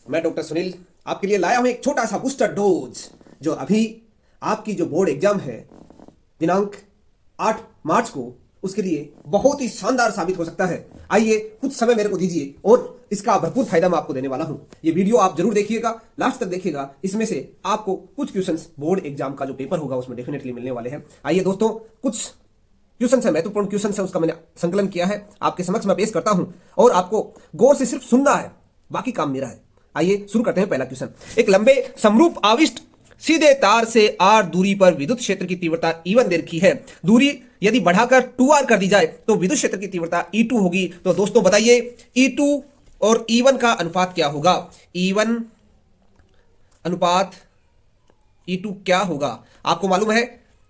मैं डॉक्टर सुनील आपके लिए लाया हूं एक छोटा सा बूस्टर डोज जो अभी आपकी जो बोर्ड एग्जाम है दिनांक 8 मार्च को उसके लिए बहुत ही शानदार साबित हो सकता है। आइए कुछ समय मेरे को दीजिए और इसका भरपूर फायदा मैं आपको देने वाला हूं। ये वीडियो आप जरूर देखिएगा, लास्ट तक देखिएगा। इसमें से आपको कुछ क्वेश्चंस बोर्ड एग्जाम का जो पेपर होगा उसमें डेफिनेटली मिलने वाले हैं। आइए दोस्तों, कुछ क्वेश्चन है, महत्वपूर्ण क्वेश्चन है, उसका मैंने संकलन किया है, आपके समक्ष मैं पेश करता हूं और आपको गौर से सिर्फ सुनना है, बाकी काम मेरा है। आइए शुरू करते हैं। पहला क्वेश्चन, एक लंबे समरूप आविष्ट सीधे तार से r दूरी पर विद्युत क्षेत्र की तीव्रता E1 दे रखी है। दूरी यदि बढ़ाकर 2r कर दी जाए तो विद्युत क्षेत्र की तीव्रता E2 होगी। तो दोस्तों बताइए E2 और E1 का अनुपात क्या होगा? E1 अनुपात E2 क्या होगा? आपको मालूम है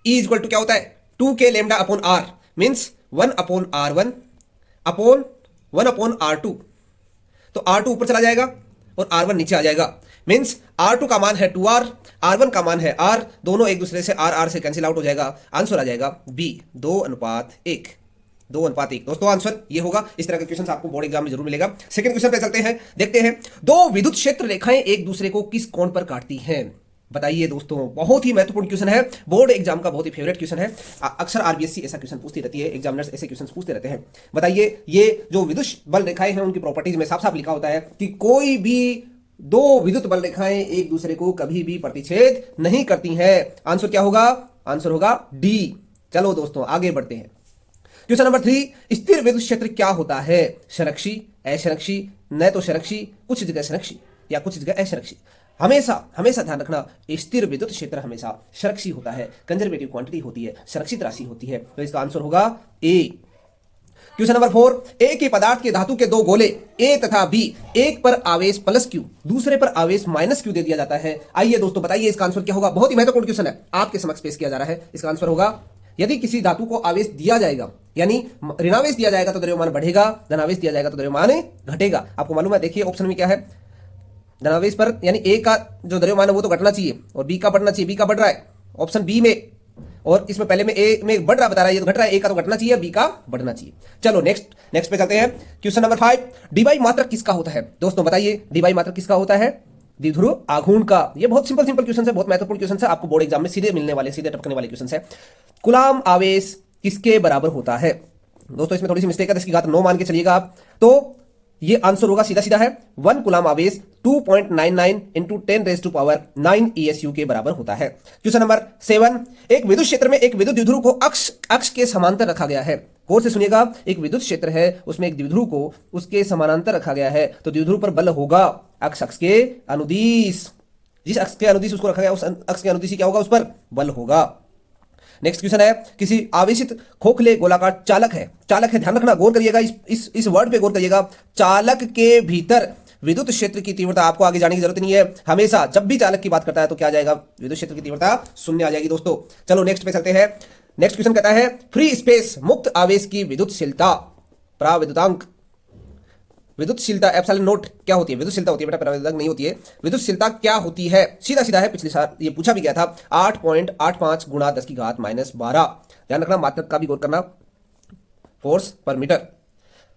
E इक्वल टू क्या होता है? 2k lambda upon r means 1 upon r1 upon 1 upon r2। तो r2 ऊपर चला जाएगा और r1 नीचे आ जाएगा। मीन्स r2 का मान है 2r, r1 का मान है r, दोनों एक दूसरे से r से कैंसिल आउट हो जाएगा। आंसर आ जाएगा b 2:1। 2:1 दोस्तों आंसर ये होगा। इस तरह के क्वेश्चन आपको बोर्ड एग्जाम में जरूर मिलेगा। सेकंड क्वेश्चन पे चलते हैं, देखते हैं। दो विद्युत क्षेत्र रेखाएं एक दूसरे को किस कोण पर काटती हैं? बताइए दोस्तों, बहुत ही महत्वपूर्ण क्वेश्चन है, बोर्ड एग्जाम का बहुत ही फेवरेट क्वेश्चन है। अक्सर आरबीएससी ऐसा क्वेश्चन पूछती रहती है, एग्जामिनर्स ऐसे क्वेश्चन पूछते रहते हैं। बताइए, ये जो विद्युत बल रेखाएं हैं उनकी प्रॉपर्टीज में साफ साफ लिखा होता है कि कोई भी दो विद्युत बल रेखाएं एक दूसरे को कभी भी प्रतिच्छेद नहीं करती हैं। आंसर क्या होगा? आंसर होगा डी। चलो दोस्तों आगे बढ़ते हैं। क्वेश्चन नंबर 3, स्थिर विद्युत क्षेत्र क्या होता है? संरक्षी, असंरक्षी, न तो संरक्षी, कुछ जगह संरक्षी या कुछ जगह असंरक्षी। हमेशा हमेशा ध्यान रखना, स्थिर विद्युत क्षेत्र हमेशा संरक्षी होता है, कंजर्वेटिव क्वांटिटी होती है, संरक्षित राशि होती है। तो इसका आंसर होगा ए। क्वेश्चन नंबर 4, एक ही पदार्थ के धातु के दो गोले ए तथा बी, एक पर आवेश प्लस Q, दूसरे पर आवेश माइनस Q दे दिया जाता है। आइए दोस्तों बताइए इसका आंसर क्या होगा? बहुत ही महत्वपूर्ण क्वेश्चन है, आपके समक्ष पेश किया जा रहा है। इसका आंसर होगा, यदि किसी धातु को आवेश दिया जाएगा, यानी ऋणावेश दिया जाएगा तो द्रव्यमान बढ़ेगा, धनावेश दिया जाएगा तो द्रव्यमान घटेगा। आपको मालूम है, देखिए ऑप्शन में क्या है, धनावेश पर यानी ए का जो द्रव्यमान है वो तो घटना चाहिए और बी का बढ़ना चाहिए। बी का बढ़ रहा है ऑप्शन बी में, और इसमें पहले में ए में बढ़ रहा बता रहा है, ये तो घट रहा है। ए का तो घटना चाहिए, बी का बढ़ना चाहिए। चलो नेक्स्ट पे चलते हैं। क्वेश्चन नंबर 5, डीवाई मात्रक किसका होता है? दोस्तों बताइए, डीवाई मात्रक किसका होता है? द्विध्रुव आघूर्ण का। ये बहुत सिंपल क्वेश्चन है, बहुत महत्वपूर्ण क्वेश्चन है, आपको बोर्ड एग्जाम में सीधे मिलने वाले, सीधे टपकने वाले क्वेश्चन है। कुलाम आवेश किसके बराबर होता है? दोस्तों इसमें थोड़ी सी मिस्टेक है, 10 की घात 9 मान के चलिएगा आप। तो ये आंसर होगा सीधा सीधा है, 1 कुलाम आवेश 2.99 इंटू 10⁻⁹ ESU के बराबर होता है। क्वेश्चन नंबर 7, एक विद्युत क्षेत्र में एक विद्युत द्विध्रुव को अक्ष के समानांतर रखा गया है। गौर से सुनिएगा, एक विद्युत क्षेत्र है, उसमें एक द्विध्रुव को उसके समानांतर रखा गया है, तो द्विध्रुव पर बल होगा अक्ष के अनुदिश। जिस अक्ष के अनुदिश उसको रखा गया, उस अक्ष के अनुदिश क्या होगा? उस पर बल होगा। नेक्स्ट क्वेश्चन है, किसी आवेशित खोखले गोलाकार चालक है, ध्यान रखना, गौर करिएगा, इस वर्ड पे गौर करिएगा। चालक के भीतर विद्युत क्षेत्र की तीव्रता, आपको आगे जाने की जरूरत नहीं है, हमेशा जब भी चालक की बात करता है तो क्या आ जाएगा? विद्युत क्षेत्र की तीव्रता शून्य आ जाएगी दोस्तों। चलो नेक्स्ट पे चलते हैं। नेक्स्ट क्वेश्चन कहता है, फ्री स्पेस मुक्त आवेश की विद्युतशीलता, पराविद्युतांक, विद्युतशीलता एप्सिलॉन नोट क्या होती है? विद्युतशीलता होती है बेटा, पराविद्युतांक नहीं होती है। विद्युतशीलता क्या होती है? सीधा सीधा है, पिछले साल ये पूछा भी गया था, 8.85 गुणा 10 की घात -12। ध्यान रखना, मात्रक का भी गौर करना। फोर्स पर मीटर,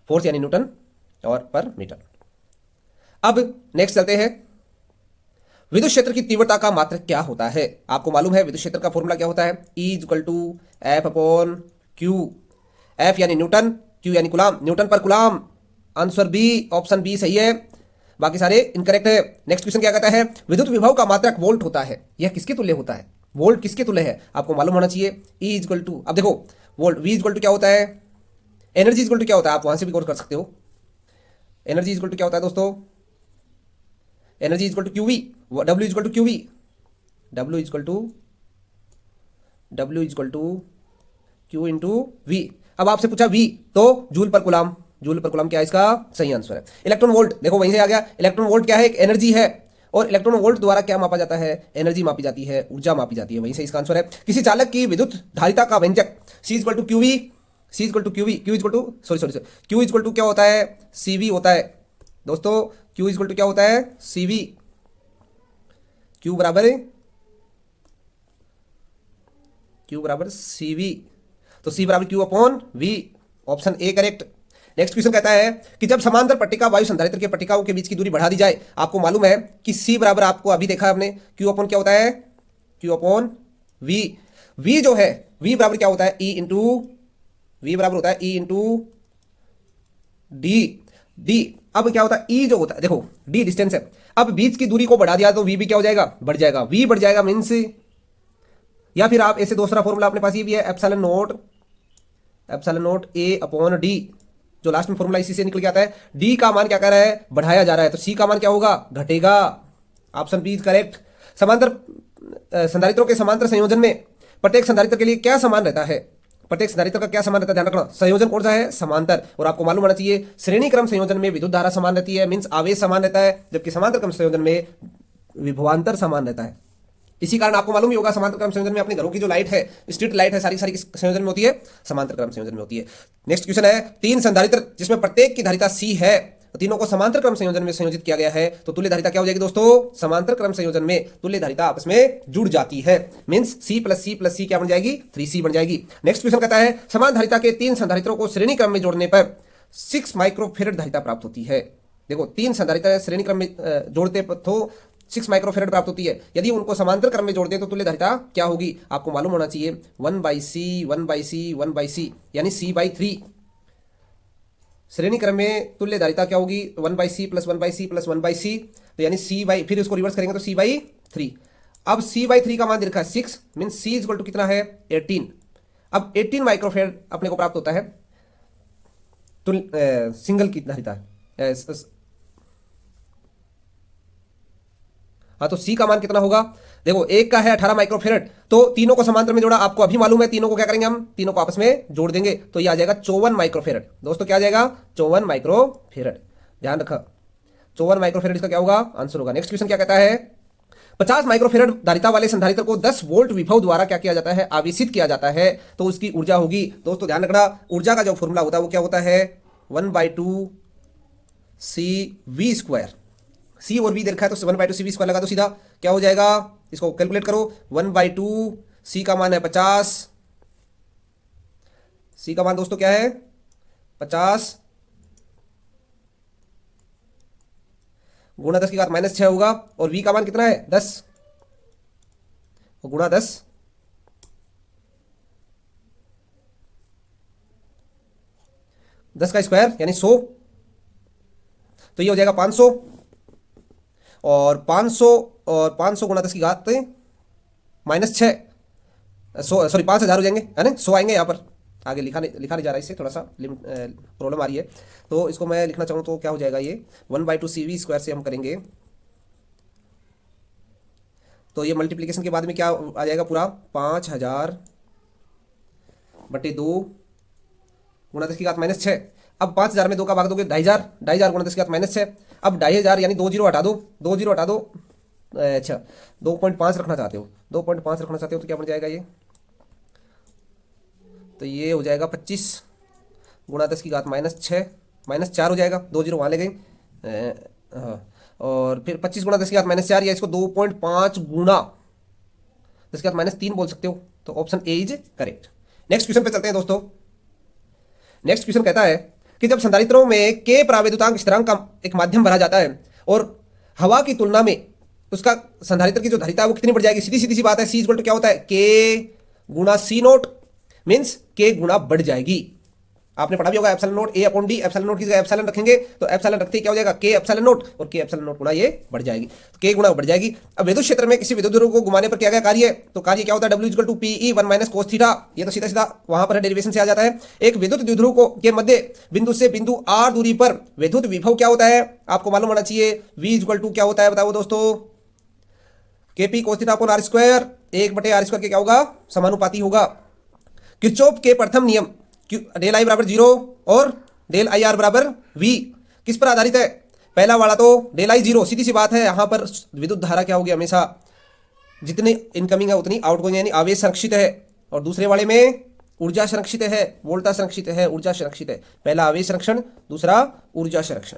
फोर्स यानी न्यूटन और पर मीटर। अब नेक्स्ट चलते हैं, विद्युत क्षेत्र की तीव्रता का मात्रक क्या होता है? आपको मालूम है विद्युत क्षेत्र का फॉर्मूला क्या होता है? E = F/Q। F यानी न्यूटन, Q यानी कुलाम, न्यूटन पर coulomb. Answer B, option B सही है, बाकी सारे इनकरेक्ट है। नेक्स्ट क्वेश्चन क्या कहता है, विद्युत विभव का मात्रक वोल्ट होता है। यह किसके तुल्य होता है? वोल्ट किसके तुल्य है? आपको मालूम होना चाहिए। अब देखो, वोल्ट V क्या होता है, एनर्जी क्या होता है, आप वहां से भी गौर कर सकते हो। एनर्जी क्या होता है दोस्तों? Energy QV, W QV, Q into V। अब आपसे पूछा V, तो जूल पर कुलाम, क्या है इसका सही आंसर है। इलेक्ट्रॉन वोल्ट, देखो वहीं से आ गया। इलेक्ट्रॉन वोल्ट क्या है? एक एनर्जी है, और इलेक्ट्रॉन वोल्ट द्वारा क्या मापा जाता है? एनर्जी मापी जाती है, ऊर्जा मापी जाती है, वहीं से इसका आंसर है। किसी चालक की विद्युत धारिता का व्यंजक Q क्या होता है? CV होता है दोस्तों। Q क्या होता है? CV। Q बराबर CV, तो C बराबर Q/V, option A correct. Next question कहता है कि जब समांतर पट्टिका वायु संधारित्र के पट्टिकाओं के बीच की दूरी बढ़ा दी जाए, आपको मालूम है कि C बराबर, आपको अभी देखा हमने, Q अपॉन क्या होता है, Q अपॉन V। V जो है, V बराबर क्या होता है, E इंटू, V बराबर होता है E इंटू D। अब क्या होता है, E जो होता है, देखो D डिस्टेंस है, अब बीच की दूरी को बढ़ा दिया तो V भी क्या हो जाएगा, बढ़ जाएगा। V बढ़ जाएगा मीन्स, या फिर आप ऐसे दूसरा फॉर्मूला अपने पास ये भी है, epsilon note A upon D, जो लास्ट में फॉर्मूला इसी से निकल के आता है। D का मान क्या कर रहा है, बढ़ाया जा रहा है, तो C का मान क्या होगा, घटेगा। Option B is correct. समांतर संधारित्रों के समांतर संयोजन में प्रत्येक संधारित्र के लिए क्या समान रहता है, प्रत्येक संधारित्र का क्या समान रहता है, ध्यान रखना। संयोजन कौन सा है, समांतर। और आपको मालूम होना चाहिए श्रेणी क्रम संयोजन में विद्युत धारा समान रहती है, मींस आवेश समान रहता है, जबकि समांतर क्रम संयोजन में विभवांतर समान रहता है। इसी कारण आपको मालूम ही होगा, समांतर क्रम संयोजन में अपने घरों की जो लाइट है, स्ट्रीट लाइट है, सारी संयोजन में होती है, समांतर क्रम संयोजन में होती है। नेक्स्ट क्वेश्चन है, तीन संधारित्र जिसमें प्रत्येक की धारिता C है, तीनों को समांतर क्रम संयोजन में संयोजित किया गया है, तो तुल्य धारिता क्या हो जाएगी दोस्तों, समांतर क्रम संयोजन में तुल्य धारिता आपस में जुड़ जाती है, मींस C प्लस C क्या बन जाएगी, 3C बन जाएगी। नेक्स्ट क्वेश्चन कहता है, समान धारिता के तीन संधारित्रों को श्रेणी क्रम में जोड़ने पर 6 माइक्रोफेरेड धारिता प्राप्त होती है। देखो, तीन संधारिता श्रेणी क्रम में जोड़ते तो 6 माइक्रोफेरेड प्राप्त होती है। यदि उनको समांतर क्रम में जोड़ दें तो तुल्य धारिता क्या होगी, आपको मालूम होना चाहिए 1/C यानी C/3। श्रेणी क्रम में तुल्य धारिता क्या होगी, 1/C plus 1/C plus 1/C, तो यानी फिर उसको रिवर्स करेंगे तो C/3। अब C/3 का मान दे रखा है 6, मीन C इक्वल टू कितना है, 18। अब 18 माइक्रोफेरेड अपने को प्राप्त होता है सिंगल की धारिता। हाँ, तो C का मान कितना होगा, देखो एक का है 18 माइक्रोफेरेड, तो तीनों को समांतर में जोड़ा, आपको अभी मालूम है, तीनों को क्या करेंगे हम, तीनों को आपस में जोड़ देंगे, तो ये आ जाएगा 54 माइक्रोफेरेड। दोस्तों क्या आ जाएगा, 54 माइक्रोफेरेड, ध्यान रखा, 54 माइक्रोफेरेड इसका क्या होगा, आंसर होगा। नेक्स्ट क्वेश्चन क्या कहता है, 50 माइक्रोफेरेड धारिता वाले संधारित्र को 10 वोल्ट विभव द्वारा क्या किया जाता है, आवेशित किया जाता है, तो उसकी ऊर्जा होगी। दोस्तों ध्यान रखना, ऊर्जा का जो फॉर्मूला होता है वो क्या होता है, 1/2 C और V देखा है तो 1/2 लगा दो, सीधा क्या हो जाएगा, इसको कैलकुलेट करो। 1/2 C का मान है 50, C का मान दोस्तों क्या है 50 गुणा 10 की घात -6 होगा, और V का मान कितना है 10 गुणा 10 10 का स्क्वायर यानी 100, तो ये हो जाएगा 500, और 500 गुणा 10 की घात -6, सॉरी 5000 हो जाएंगे, है ना, 100 आएंगे। यहाँ पर आगे लिखा नहीं जा रहा है, इससे थोड़ा सा प्रॉब्लम आ रही है, तो इसको मैं लिखना चाहूँ तो क्या हो जाएगा, ये 1/2 CV² से हम करेंगे तो ये मल्टीप्लिकेशन के बाद में क्या आ जाएगा, पूरा 5000/2 गुणा 10 की घात -6। अब 5000 में 2 का भाग दोगे 2500 गुणा 10 की घात -6। अब 2500 यानी 2 जीरो हटा दो, अच्छा 2.5 रखना चाहते हो, 2.5 रखना चाहते हो तो क्या बन जाएगा ये, तो ये हो जाएगा 25 गुणा 10 की घात -6, -4 हो जाएगा, 2 जीरो वहाँ ले गए, हाँ, और फिर 25 गुणा 10 की घात -4, या इसको 2.5 गुणा 10 की घात -3 बोल सकते हो, तो option A is correct. Next question पे चलते हैं दोस्तों। नेक्स्ट क्वेश्चन कहता है कि जब संधारित्रों में K प्रावैद्युतांक स्थिरांक का एक माध्यम भरा जाता है और हवा की तुलना में उसका संधारित्र की जो धारिता है वो कितनी बढ़ जाएगी, सीधी सी बात है, C इक्वल टू क्या होता है, K गुणा C0, मीन्स K गुणा बढ़ जाएगी। आपने पढ़ा भी होगा epsilon note A upon D, epsilon note की जगह एप्सिलॉन रखेंगे तो एप्सिलॉन रखते ही क्या हो जाएगा, K एप्सिलॉन नोट, और K एप्सिलॉन नोट गुणा ये बढ़ जाएगी, तो K गुणा बढ़ जाएगी। अब विद्युत क्षेत्र में किसी विद्युत ध्रुव को घुमाने पर किया गया कार्य, तो कार्य क्या होता है, W equal to PE 1 - cos theta, ये तो सीधा सीधा वहां पर डेरिवेशन से आ जाता है। एक विद्युत द्विध्रुव को के मध्य बिंदु से बिंदु R दूरी पर विद्युत विभव क्या होता है, आपको मालूम होना चाहिए, V इक्वल टू क्या होता है, बताओ दोस्तों, KP cos theta upon R², 1/R² के क्या होगा, समानुपाती होगा। किरचॉफ के प्रथम नियम डेल I बराबर 0 और डेल IR बराबर V किस पर आधारित है, पहला वाला तो डेल I 0, सीधी सी बात है, यहां पर विद्युत धारा क्या होगी, हमेशा जितनी इनकमिंग है उतनी आउटगोइंग यानी आवेश संरक्षित है, और दूसरे वाले में ऊर्जा संरक्षित है, वोल्टा संरक्षित है, ऊर्जा संरक्षित है, पहला आवेश संरक्षण, दूसरा ऊर्जा संरक्षण।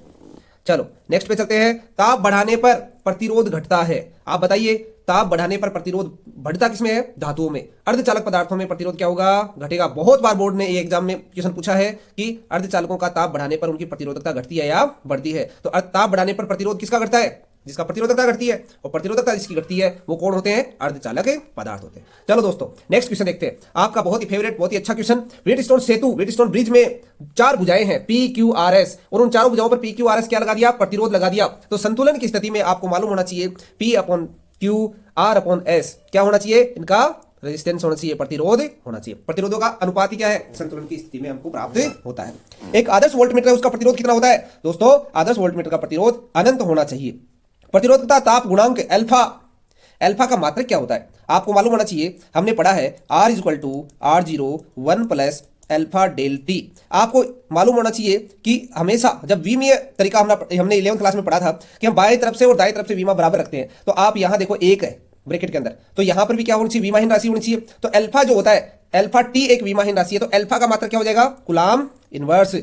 चलो नेक्स्ट पे चलते हैं। ताप बढ़ाने पर प्रतिरोध घटता है। आप बताइए, ताप बढ़ाने पर प्रतिरोध बढ़ता किसमें है? धातुओं में। अर्धचालक पदार्थों में प्रतिरोध क्या होगा? घटेगा। बहुत बार बोर्ड ने ये एग्जाम में क्वेश्चन पूछा है कि अर्धचालकों का ताप बढ़ाने पर उनकी प्रतिरोधकता घटती है या बढ़ती है। तो ताप बढ़ाने पर प्रतिरोध किसका घटता है? जिसका प्रतिरोधकता घटती है। और प्रतिरोधकता जिसकी घटती है वो कौन होते हैं? अर्धचालक पदार्थ होते हैं। चलो दोस्तों नेक्स्ट क्वेश्चन देखते हैं। आपका बहुत ही फेवरेट, बहुत ही अच्छा क्वेश्चन। व्हीटस्टोन सेतु, व्हीटस्टोन ब्रिज में 4 भुजाएं हैं पी क्यू आर एस, और उन चारों भुजाओं पर पी क्यू आर एस क्या लगा दिया? प्रतिरोध लगा दिया। तो संतुलन की स्थिति में आपको मालूम होना चाहिए P upon Q R upon S क्या होना चाहिए? इनका रेजिस्टेंस होना चाहिए, प्रतिरोध होना चाहिए। प्रतिरोधों का अनुपात ही क्या है? संतुलन की स्थिति में हमको प्राप्त होता है। एक आदर्श वोल्टमीटर है, उसका प्रतिरोध कितना होता है? दोस्तों आदर्श वोल्टमीटर का प्रतिरोध अनंत होना चाहिए। प्रतिरोधकता ताप गुणांक अल्फा, अल्फा का मात्रक क्या होता है? आपको मालूम होना चाहिए, हमने पढ़ा है R equal to R01 plus alpha del T. आपको मालूम होना चाहिए कि हमेशा जब विमीय तरीका हमने 11th क्लास में पढ़ा था कि हम बाएं तरफ से और दाएं तरफ से विमा बराबर रखते हैं। तो आप यहां देखो एक है ब्रैकेट के अंदर, तो यहां पर भी क्या होनी चाहिए? विमाहीन राशि होनी चाहिए। तो अल्फा जो होता है, अल्फा टी एक विमाहीन राशि है, तो अल्फा का मात्रक क्या हो जाएगा? Coulomb inverse.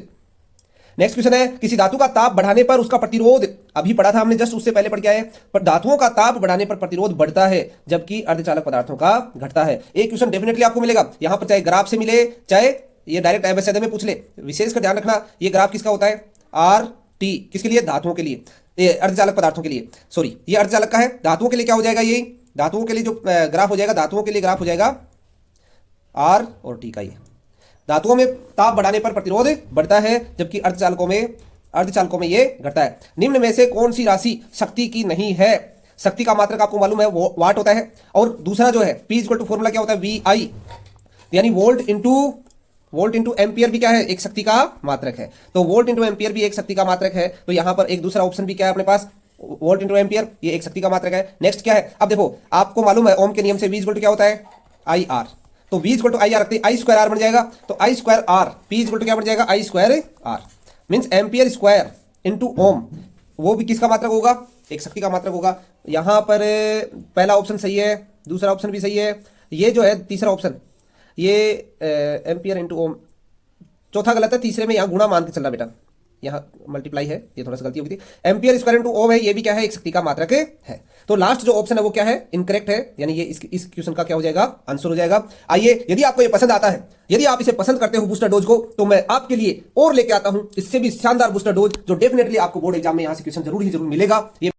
नेक्स्ट क्वेश्चन है, किसी धातु का ताप बढ़ाने पर उसका प्रतिरोध, अभी पढ़ा था हमने जस्ट उससे पहले पढ़ के आए, पर धातुओं का ताप बढ़ाने पर प्रतिरोध बढ़ता है जबकि अर्धचालक पदार्थों का घटता है। एक क्वेश्चन डेफिनेटली आपको मिलेगा यहां पर, चाहे ग्राफ से मिले चाहे ये डायरेक्ट एमएसएड में पूछ ले। विशेष कर ध्यान रखना, ये ग्राफ किसका होता है? R T. किसके लिए? धातुओं के लिए, ये अर्धचालक पदार्थों के लिए, सॉरी ये अर्धचालक का है। धातुओं के लिए क्या हो जाएगा? ये धातुओं के लिए जो ग्राफ हो जाएगा, धातुओं के लिए ग्राफ हो जाएगा आर और टी का। ये धातुओं में ताप बढ़ाने पर प्रतिरोध बढ़ता है जबकि अर्धचालकों में ये घटता है। निम्न में से कौन सी राशि शक्ति की नहीं है? शक्ति का मात्रक आपको मालूम है वो वाट होता है, और दूसरा जो है P इक्वल टू फॉर्मूला क्या होता है? VI, यानी वोल्ट इंटू एम्पियर भी क्या है? एक शक्ति का मात्रक है। तो वोल्ट इंटू एम्पियर भी एक शक्ति का मात्रक है। तो यहां पर एक दूसरा ऑप्शन भी क्या है अपने पास? वोल्ट इंटू एम्पियर, ये एक शक्ति का मात्रक है। नेक्स्ट क्या है? अब देखो आपको मालूम है ओम के नियम से V इक्वल टू क्या होता है? IR। तो V इक्वल टू IR रखते हैं, I स्क्वायर R बन जाएगा। तो I square R, P equal to क्या बन जाएगा? I square R means ampere square into ohm. वो भी किसका मात्रक होगा? एक शक्ति का मात्रक होगा। यहां पर पहला ऑप्शन सही है, दूसरा ऑप्शन भी सही है। ये जो है तीसरा ऑप्शन, ये एम्पियर इंटू ओम, चौथा गलत है। तीसरे में यहां गुणा मान के चलना बेटा, यहाँ मल्टीप्लाई है, ये थोड़ा सा गलती हो गई थी। एम्पियर स्क्वायर इनटू ओम है, ये भी क्या है? एक शक्ति का मात्रक है। तो लास्ट जो ऑप्शन है वो क्या है? इनकरेक्ट है, यानी ये इस क्वेश्चन का क्या हो जाएगा? आंसर हो जाएगा। आइए, यदि आपको ये पसंद आता है, यदि आप इसे पसंद करते हो बूस्टर डोज को, तो मैं आपके लिए और लेके आता हूं इससे भी शानदार बूस्टर डोज, जो डेफिनेटली आपको बोर्ड एग्जाम में यहां से क्वेश्चन जरूर मिलेगा। ये